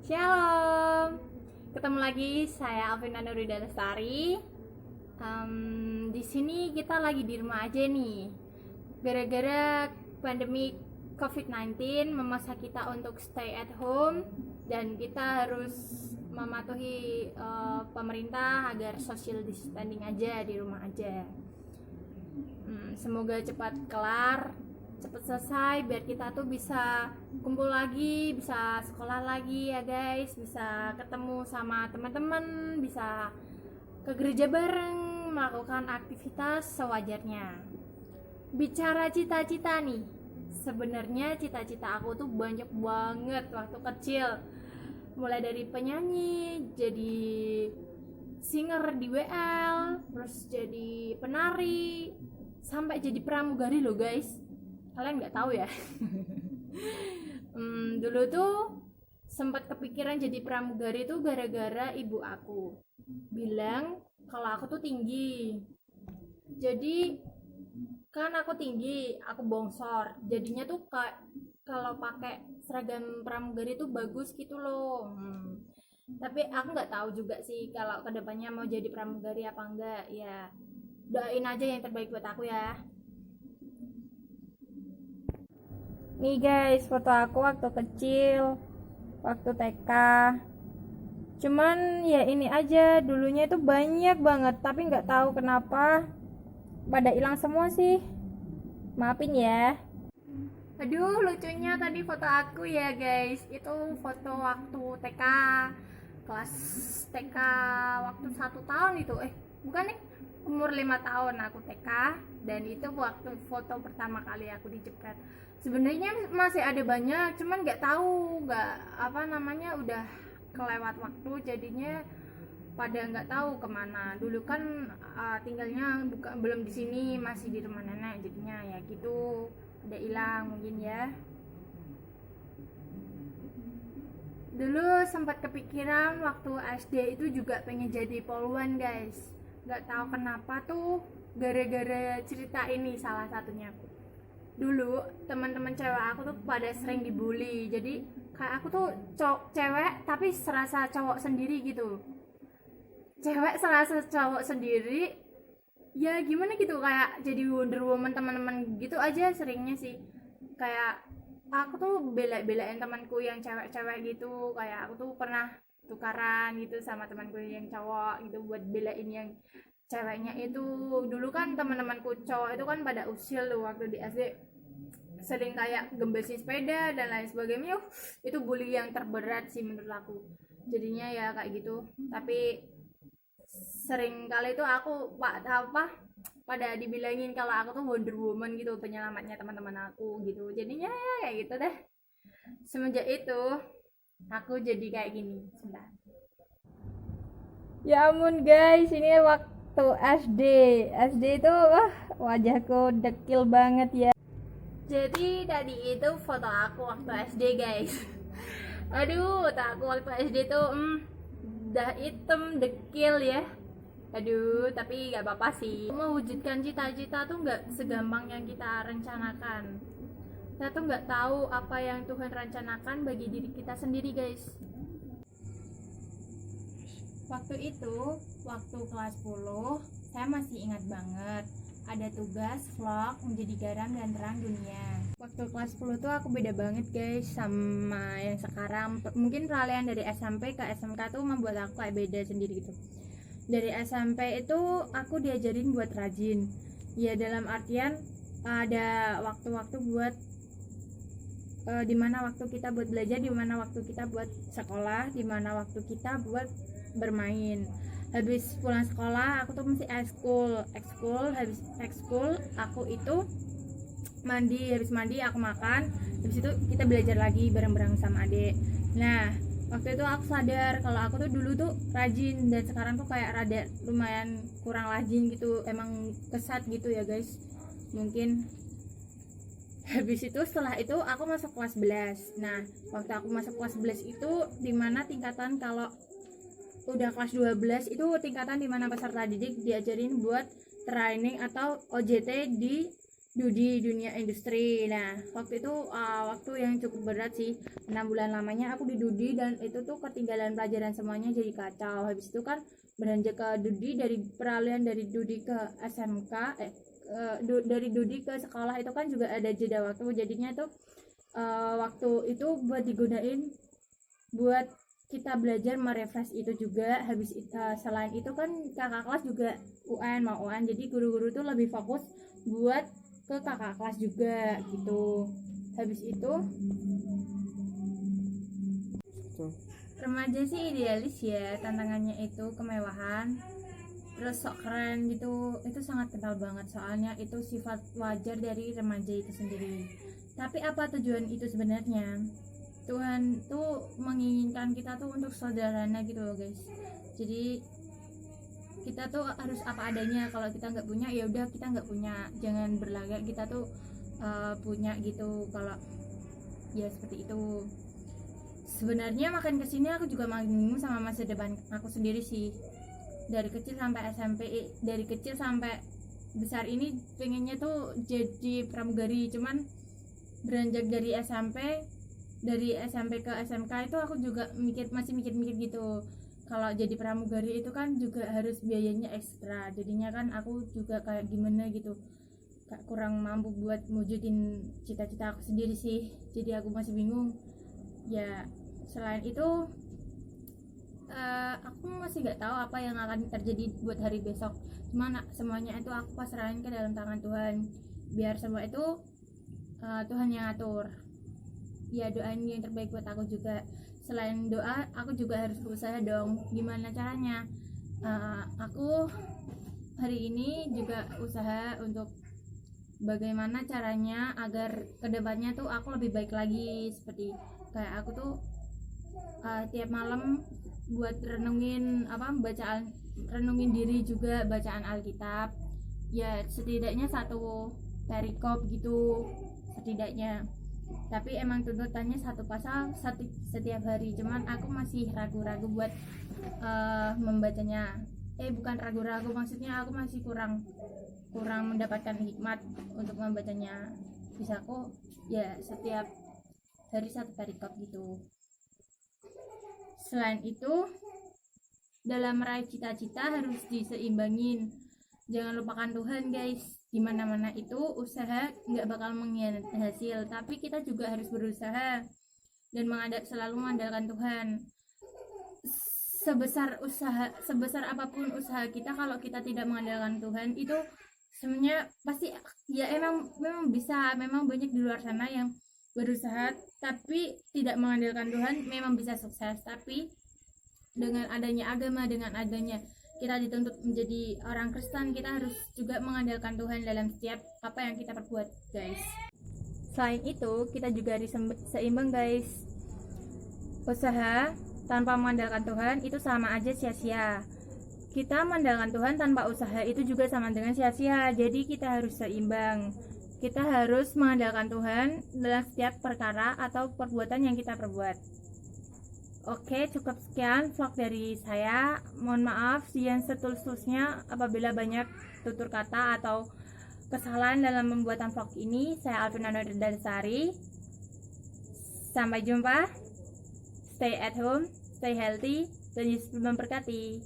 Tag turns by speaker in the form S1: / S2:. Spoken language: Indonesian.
S1: Shalom, ketemu lagi saya Alvina Nurida Lestari. Di sini kita lagi di rumah aja nih, gara-gara pandemi COVID-19 memaksa kita untuk stay at home dan kita harus mematuhi pemerintah agar social distancing aja di rumah aja. Semoga cepat kelar, cepet selesai biar kita tuh bisa kumpul lagi, bisa sekolah lagi ya guys, bisa ketemu sama teman-teman, bisa ke gereja bareng, melakukan aktivitas sewajarnya. Bicara cita-cita nih, sebenarnya cita-cita aku tuh banyak banget waktu kecil, mulai dari penyanyi, jadi singer di WL, terus jadi penari, sampai jadi pramugari loh guys. Kalian nggak tahu ya. Dulu tuh sempat kepikiran jadi pramugari tuh gara-gara ibu aku bilang kalau aku tuh tinggi. Jadi kan aku tinggi, aku bongsor, jadinya tuh kalau pakai seragam pramugari tuh bagus gitu loh. Tapi aku nggak tahu juga sih kalau kedepannya mau jadi pramugari apa enggak. Ya doain aja yang terbaik buat aku ya. Nih guys, foto aku waktu kecil, waktu TK. Cuman ya ini aja, dulunya itu banyak banget, tapi nggak tahu kenapa pada hilang semua sih. Maafin ya. Aduh, lucunya tadi foto aku ya guys. Itu foto waktu TK, kelas TK waktu 1 tahun itu. Bukan nih, umur 5 tahun aku TK, dan itu waktu foto pertama kali aku dijepret. Sebenarnya masih ada banyak, cuman nggak tahu, udah kelewat waktu, jadinya pada nggak tahu kemana. Dulu kan tinggalnya belum di sini, masih di rumah nenek, jadinya ya gitu, udah hilang mungkin ya. Dulu sempat kepikiran waktu SD itu juga pengen jadi polwan guys. Nggak tahu kenapa tuh, gara-gara cerita ini salah satunya. Dulu teman-teman cewek aku tuh pada sering dibully, jadi kayak aku tuh cewek tapi serasa cowok sendiri gitu, cewek serasa cowok sendiri, ya gimana gitu, kayak jadi Wonder Woman teman-teman gitu aja seringnya sih. Kayak aku tuh bela-belain temanku yang cewek-cewek gitu, kayak aku tuh pernah tukaran gitu sama temanku yang cowok gitu buat belain yang ceweknya itu. Dulu kan teman-temanku cowok itu kan pada usil tuh waktu di SD, sering kayak gembesin sepeda dan lain sebagainya. Itu bully yang terberat sih menurut aku, jadinya ya kayak gitu. Tapi sering kali itu aku pada dibilangin kalau aku tuh Wonder Woman gitu, penyelamatnya teman-teman aku gitu, jadinya ya kayak gitu deh. Semenjak itu aku jadi kayak gini. Sebentar. Ya ampun guys, ini waktu SD itu wajahku dekil banget ya. Jadi tadi itu foto aku waktu SD guys. Aduh, foto aku waktu SD tuh udah hitam dekil ya. Aduh, tapi gak apa-apa sih. Mewujudkan cita-cita tuh gak segampang yang kita rencanakan. Kita tuh gak tahu apa yang Tuhan rencanakan bagi diri kita sendiri guys. Waktu itu, waktu kelas 10, saya masih ingat banget ada tugas vlog menjadi garam dan terang dunia. Waktu kelas 10 tuh aku beda banget guys sama yang sekarang. Mungkin peralihan dari SMP ke SMK tuh membuat aku kayak beda sendiri gitu. Dari SMP itu aku diajarin buat rajin. Ya dalam artian ada waktu-waktu buat dimana waktu kita buat belajar, dimana waktu kita buat sekolah, dimana waktu kita buat bermain. Habis pulang sekolah aku tuh mesti ekskul. Habis ekskul aku itu mandi, habis mandi aku makan, habis itu kita belajar lagi bareng-bareng sama adik. Nah waktu itu aku sadar kalau aku tuh dulu tuh rajin, dan sekarang tuh kayak rada lumayan kurang rajin gitu, emang kesat gitu ya guys mungkin. Habis itu setelah itu aku masuk kelas 11. Nah waktu aku masuk kelas 11 itu dimana tingkatan, kalau udah kelas 12 itu tingkatan dimana peserta didik diajarin buat training atau OJT di di dunia industri. Nah, waktu itu waktu yang cukup berat sih, 6 bulan lamanya aku di Dudi, dan itu tuh ketinggalan pelajaran semuanya jadi kacau. Habis itu kan beranjak ke Dudi, dari peralihan dari Dudi ke SMK, dari Dudi ke sekolah itu kan juga ada jeda waktu, jadinya tuh waktu itu buat digunain buat kita belajar merefresh itu juga. Habis selain itu kan kakak kelas juga UN mau UN, jadi guru-guru tuh lebih fokus buat ke kakak kelas juga gitu. Habis itu remaja sih idealis ya, tantangannya itu kemewahan, terus sok keren gitu, itu sangat kental banget, soalnya itu sifat wajar dari remaja itu sendiri. Tapi apa tujuan itu sebenarnya? Tuhan tuh menginginkan kita tuh untuk sederhana gitu loh guys. Jadi kita tuh harus apa adanya. Kalau kita nggak punya ya udah kita nggak punya, jangan berlagak kita tuh punya gitu. Kalau ya seperti itu. Sebenarnya makin kesini aku juga makin bingung sama masa depan aku sendiri sih. Dari kecil sampai SMP, dari kecil sampai besar ini pengennya tuh jadi pramugari, cuman beranjak dari SMP ke SMK itu aku juga masih mikir gitu. Kalau jadi pramugari itu kan juga harus biayanya ekstra, jadinya kan aku juga kayak gimana gitu, kayak kurang mampu buat mewujudin cita-cita aku sendiri sih. Jadi aku masih bingung ya. Selain itu aku masih nggak tahu apa yang akan terjadi buat hari besok, cuman semuanya itu aku pasrahin ke dalam tangan Tuhan, biar semua itu Tuhan yang atur. Ya doain yang terbaik buat aku juga. Selain doa aku juga harus berusaha dong. Gimana caranya? Aku hari ini juga usaha untuk bagaimana caranya agar kedepannya tuh aku lebih baik lagi. Seperti kayak aku tuh tiap malam buat renungin diri juga, bacaan Alkitab ya, setidaknya 1 perikop gitu setidaknya. Tapi emang tuntutannya 1 pasal setiap hari, cuman aku masih ragu-ragu buat membacanya. Bukan ragu-ragu, maksudnya aku masih kurang mendapatkan hikmat untuk membacanya. Bisa kok ya setiap hari 1 perikop gitu. Selain itu, dalam meraih cita-cita harus diseimbangin, jangan lupakan Tuhan guys. Dimana-mana itu usaha nggak bakal mengkhianati hasil, tapi kita juga harus berusaha dan selalu mengandalkan Tuhan. Sebesar apapun usaha kita, kalau kita tidak mengandalkan Tuhan, itu sebenarnya pasti ya memang bisa. Memang banyak di luar sana yang berusaha tapi tidak mengandalkan Tuhan, memang bisa sukses. Tapi dengan adanya agama, dengan adanya kita dituntut menjadi orang Kristen, kita harus juga mengandalkan Tuhan dalam setiap apa yang kita perbuat guys. Selain itu kita juga harus seimbang guys. Usaha tanpa mengandalkan Tuhan itu sama aja sia-sia. Kita mengandalkan Tuhan tanpa usaha itu juga sama dengan sia-sia. Jadi kita harus seimbang. Kita harus mengandalkan Tuhan dalam setiap perkara atau perbuatan yang kita perbuat. Oke, cukup sekian vlog dari saya. Mohon maaf yang setulus-tulusnya apabila banyak tutur kata atau kesalahan dalam pembuatan vlog ini. Saya Alvina Nurdansari. Sampai jumpa. Stay at home, stay healthy, dan Yesus memberkati.